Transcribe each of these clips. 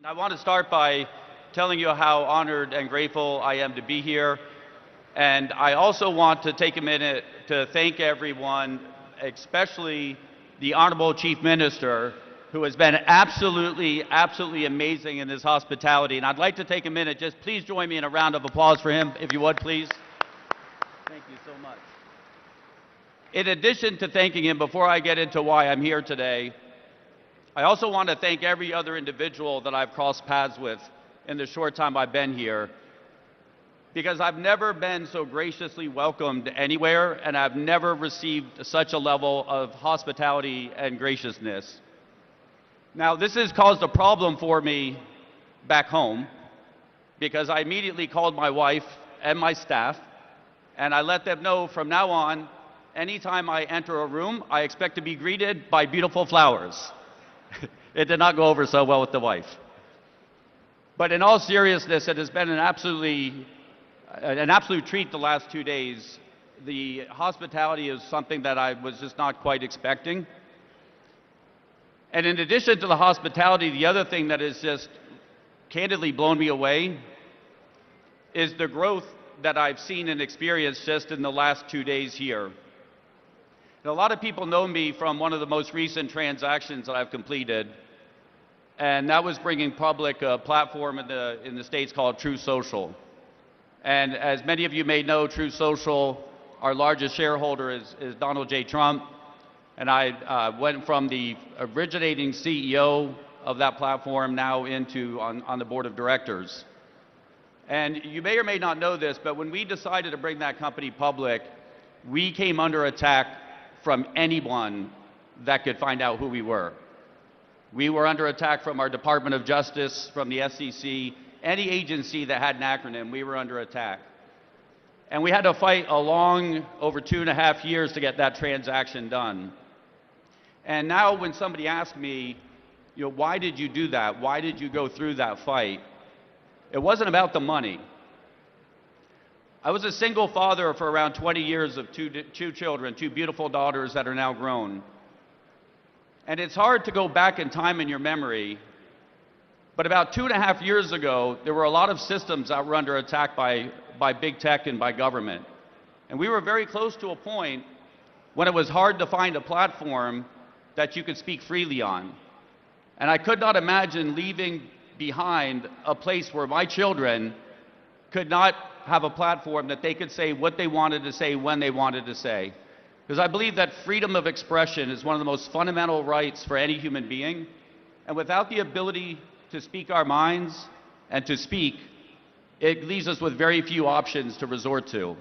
I want to start by telling you how honored and grateful I am to be here. And I also want to take a minute to thank everyone, especially the Honorable Chief Minister, who has been absolutely amazing in his hospitality. And I'd like to take a minute, just please join me in a round of applause for him, if you would, please. Thank you so much. In addition to thanking him, before I get into why I'm here today, I also want to thank every other individual that I've crossed paths with in the short time I've been here, because I've never been so graciously welcomed anywhere, and I've never received such a level of hospitality and graciousness. Now, this has caused a problem for me back home, because I immediately called my wife and my staff, and I let them know from now on, anytime I enter a room, I expect to be greeted by beautiful flowers. It did not go over so well with the wife. But in all seriousness, it has been an absolute treat the last 2 days. The hospitality is something that I was just not quite expecting. And in addition to the hospitality, the other thing that has just candidly blown me away is the growth that I've seen and experienced just in the last 2 days here. And a lot of people know me from one of the most recent transactions that I've completed, and that was bringing public a platform in the States called True Social. And as many of you may know, True Social, our largest shareholder is Donald J. Trump, and I went from the originating CEO of that platform now into on the board of directors. And you may or may not know this, but when we decided to bring that company public, we came under attack from anyone that could find out who we were. We were under attack from our Department of Justice, from the SEC, any agency that had an acronym, we were under attack. And we had to fight over 2.5 years to get that transaction done. And now when somebody asks me, why did you do that? Why did you go through that fight? It wasn't about the money. I was a single father for around 20 years of two children, two beautiful daughters that are now grown. And it's hard to go back in time in your memory, but about 2.5 years ago, there were a lot of systems that were under attack by big tech and by government. And we were very close to a point when it was hard to find a platform that you could speak freely on. And I could not imagine leaving behind a place where my children could not have a platform that they could say what they wanted to say when they wanted to say. Because I believe that freedom of expression is one of the most fundamental rights for any human being. And without the ability to speak our minds and to speak, it leaves us with very few options to resort to.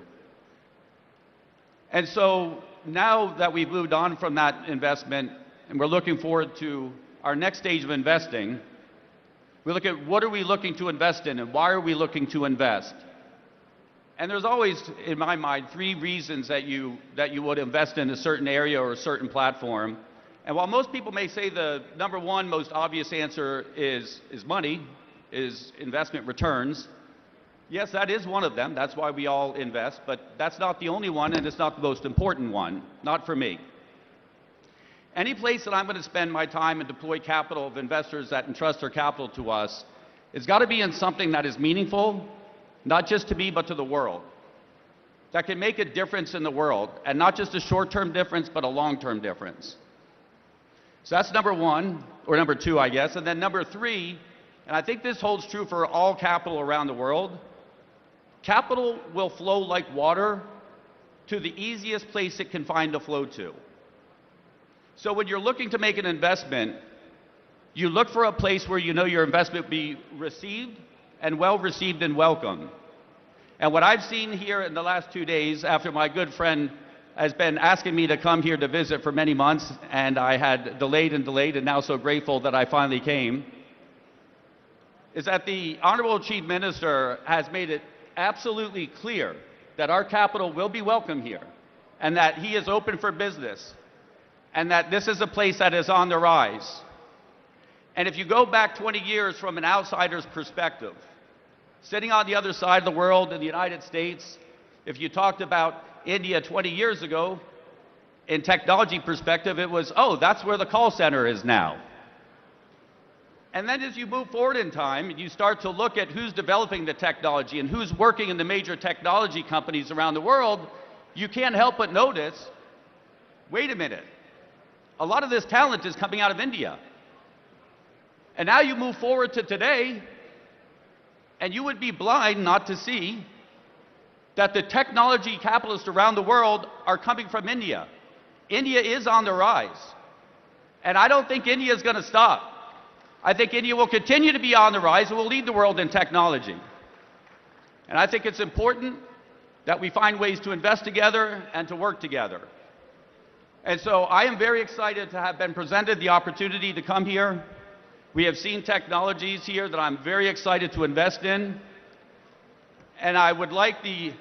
And so now that we've moved on from that investment and we're looking forward to our next stage of investing, we look at what are we looking to invest in and why are we looking to invest? And there's always, in my mind, 3 reasons that you would invest in a certain area or a certain platform. And while most people may say the number one most obvious answer is money, is investment returns, yes, that is one of them. That's why we all invest, but that's not the only one, and it's not the most important one, not for me. Any place that I'm going to spend my time and deploy capital of investors that entrust their capital to us, it's got to be in something that is meaningful, not just to me, but to the world, that can make a difference in the world, and not just a short-term difference, but a long-term difference. So that's number one, or number two, I guess. And then number 3, and I think this holds true for all capital around the world, capital will flow like water to the easiest place it can find to flow to. So when you're looking to make an investment, you look for a place where you know your investment will be received and well received and welcome. And what I've seen here in the last 2 days, after my good friend has been asking me to come here to visit for many months, and I had delayed and now so grateful that I finally came, is that the Honorable Chief Minister has made it absolutely clear that our capital will be welcome here, and that he is open for business, and that this is a place that is on the rise. And if you go back 20 years from an outsider's perspective, sitting on the other side of the world in the United States, if you talked about India 20 years ago, in technology perspective, it was, oh, that's where the call center is now. And then as you move forward in time, you start to look at who's developing the technology and who's working in the major technology companies around the world, you can't help but notice, wait a minute, a lot of this talent is coming out of India. And now you move forward to today, and you would be blind not to see that the technology capitalists around the world are coming from India. India is on the rise. And I don't think India is going to stop. I think India will continue to be on the rise and will lead the world in technology. And I think it's important that we find ways to invest together and to work together. And so I am very excited to have been presented the opportunity to come here. We have seen technologies here that I'm very excited to invest in. And I would like the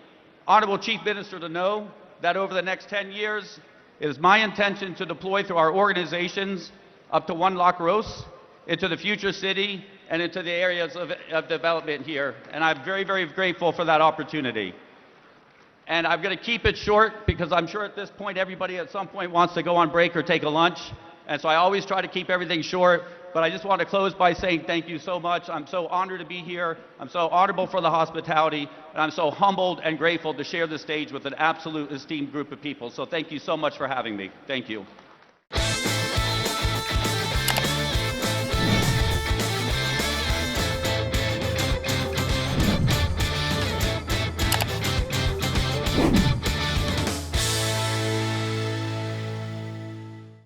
Honorable Chief Minister to know that over the next 10 years, it is my intention to deploy through our organizations up to 1 lakh crores into the future city and into the areas of development here. And I'm very, very grateful for that opportunity. And I'm going to keep it short because I'm sure at this point everybody at some point wants to go on break or take a lunch. And so I always try to keep everything short. But I just want to close by saying thank you so much. I'm so honored to be here. I'm so honorable for the hospitality. And I'm so humbled and grateful to share the stage with an absolute esteemed group of people. So thank you so much for having me. Thank you.